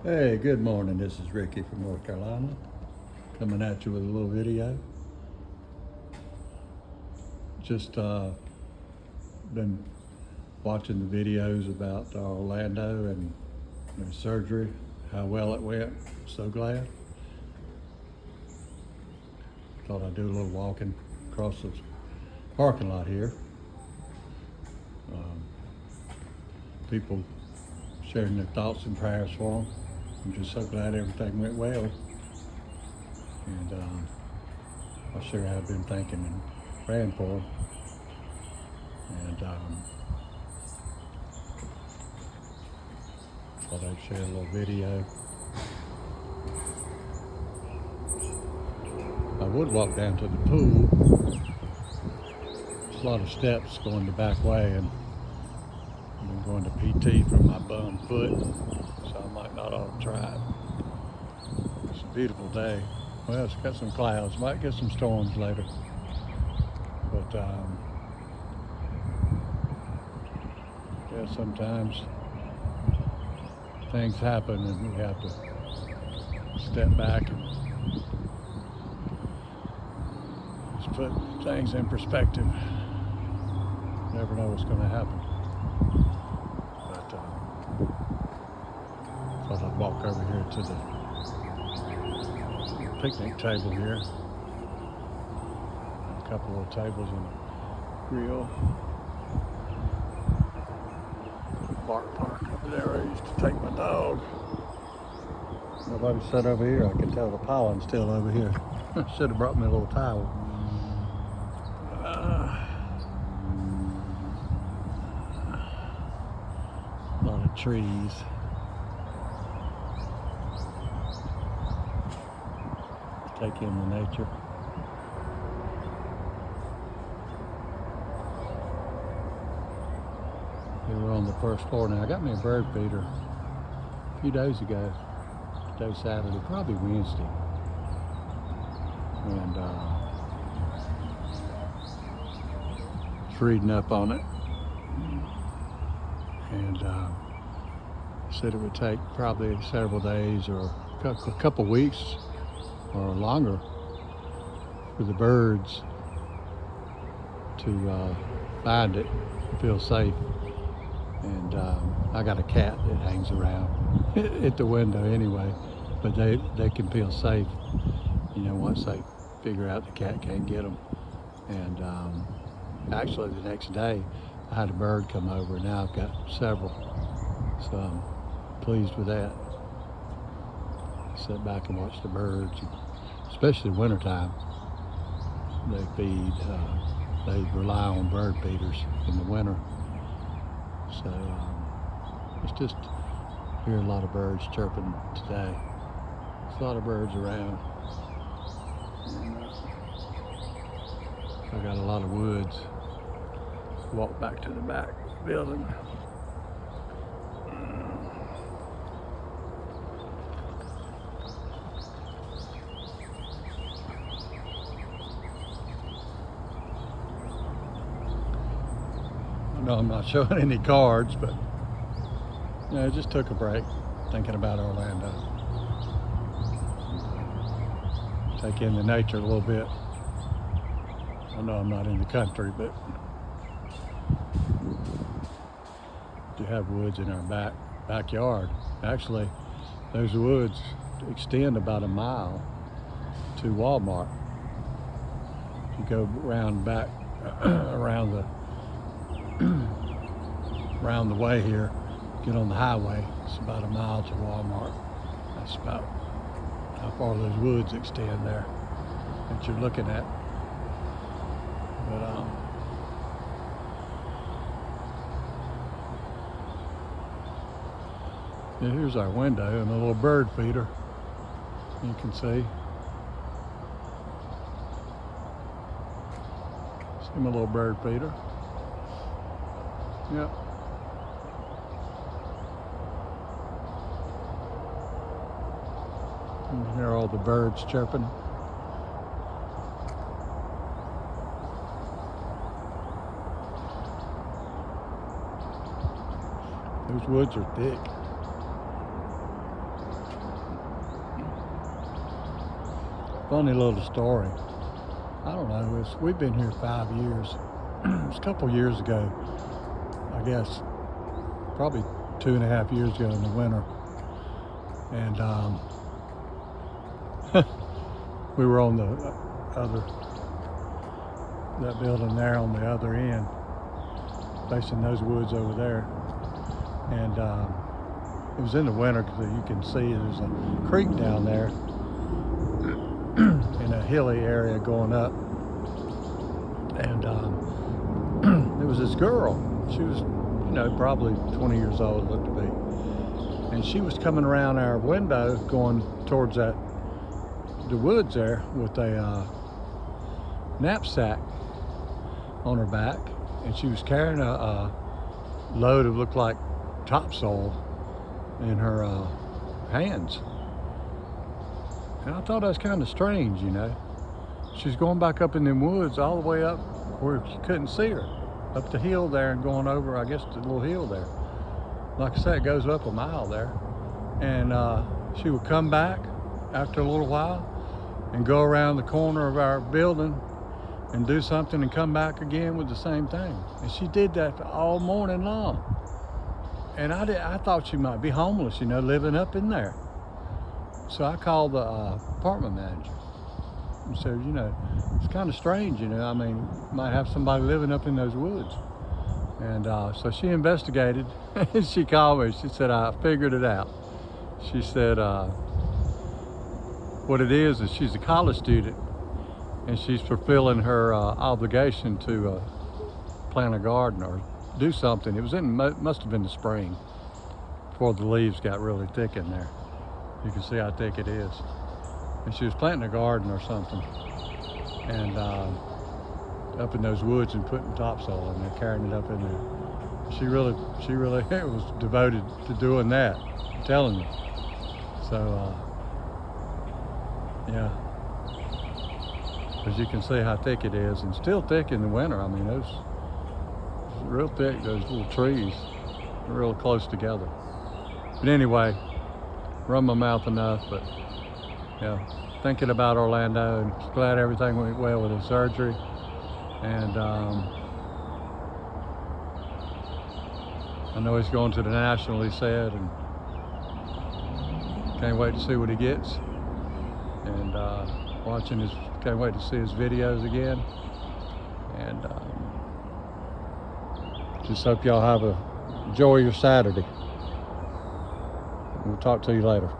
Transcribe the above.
Hey, good morning. This is Ricky from North Carolina, coming at you with a little video. Just been watching the videos about Orlando and their surgery, how well it went. So glad. Thought I'd do a little walking across the parking lot here. People sharing their thoughts and prayers for them. I'm just so glad everything went well. And I sure have been thinking and praying for them. And thought I'd share a little video. I would walk down to the pool. There's a lot of steps going the back way, and I've been going to PT for my bum foot, so I might not ought to try it. It's a beautiful day. Well, it's got some clouds. Might get some storms later. But yeah, sometimes things happen and we have to step back and just put things in perspective. You never know what's going to happen. But thought I'd walk over here to the picnic table here. A couple of tables and a grill. Park over there. I used to take my dog. Nobody sat over here. I can tell the pollen's still over here. Should have brought me a little towel. A lot of trees. Take in the nature. We were on the first floor now. I got me a bird feeder a few days ago. Today's Saturday, probably Wednesday. And was reading up on it. And said it would take probably several days or a couple weeks or longer for the birds to find it and feel safe. And I got a cat that hangs around at the window anyway, but they can feel safe, you know, once they figure out the cat can't get them. And actually the next day I had a bird come over, and now I've got several, so I'm pleased with that. Sit back and watch the birds, especially wintertime. They feed, they rely on bird feeders in the winter. So it's just hear a lot of birds chirping today. There's a lot of birds around. I got a lot of woods. Walk back to the back building. No, I'm not showing any cards, but you know, just took a break thinking about Orlando. Take in the nature a little bit. I know I'm not in the country, but you have woods in our backyard. Actually, those woods extend about a mile to Walmart. If you go around back around the way here, get on the highway, it's about a mile to Walmart. That's about how far those woods extend there that you're looking at. But yeah, here's our window and a little bird feeder. You can see. See my little bird feeder. Yep. You can hear all the birds chirping. Those woods are thick. funny little story. I don't know, we've been here 5 years. It was a couple years ago, I guess, probably 2.5 years ago in the winter. And we were on that building there on the other end, facing those woods over there. And it was in the winter, because you can see there's a creek down there in a hilly area going up. And there was this girl. She was, probably 20 years old, looked to be. And she was coming around our window going towards the woods there with a knapsack on her back. And she was carrying a load of, looked like topsoil in her hands. And I thought that was kind of strange, She's going back up in them woods all the way up where you couldn't see her, up the hill there and going over, I guess, the little hill there. Like I said, it goes up a mile there. And she would come back after a little while and go around the corner of our building and do something and come back again with the same thing. And she did that all morning long. And I thought she might be homeless, living up in there. So I called the apartment manager and said, it's kind of strange, I mean, might have somebody living up in those woods. And so she investigated, and she called me. She said, I figured it out. She said, what it is she's a college student, and she's fulfilling her obligation to plant a garden or do something. It was must have been the spring, before the leaves got really thick in there. You can see how thick it is. And she was planting a garden or something, and up in those woods and putting topsoil in there, carrying it up in there. She really was devoted to doing that, I'm telling you. So, yeah. As you can see how thick it is, and still thick in the winter. I mean, those real thick, those little trees are real close together. But anyway, run my mouth enough, but yeah, thinking about Orlando, and glad everything went well with his surgery. And I know he's going to the National, he said, and can't wait to see what he gets. And can't wait to see his videos again. And just hope y'all enjoy your Saturday. We'll talk to you later.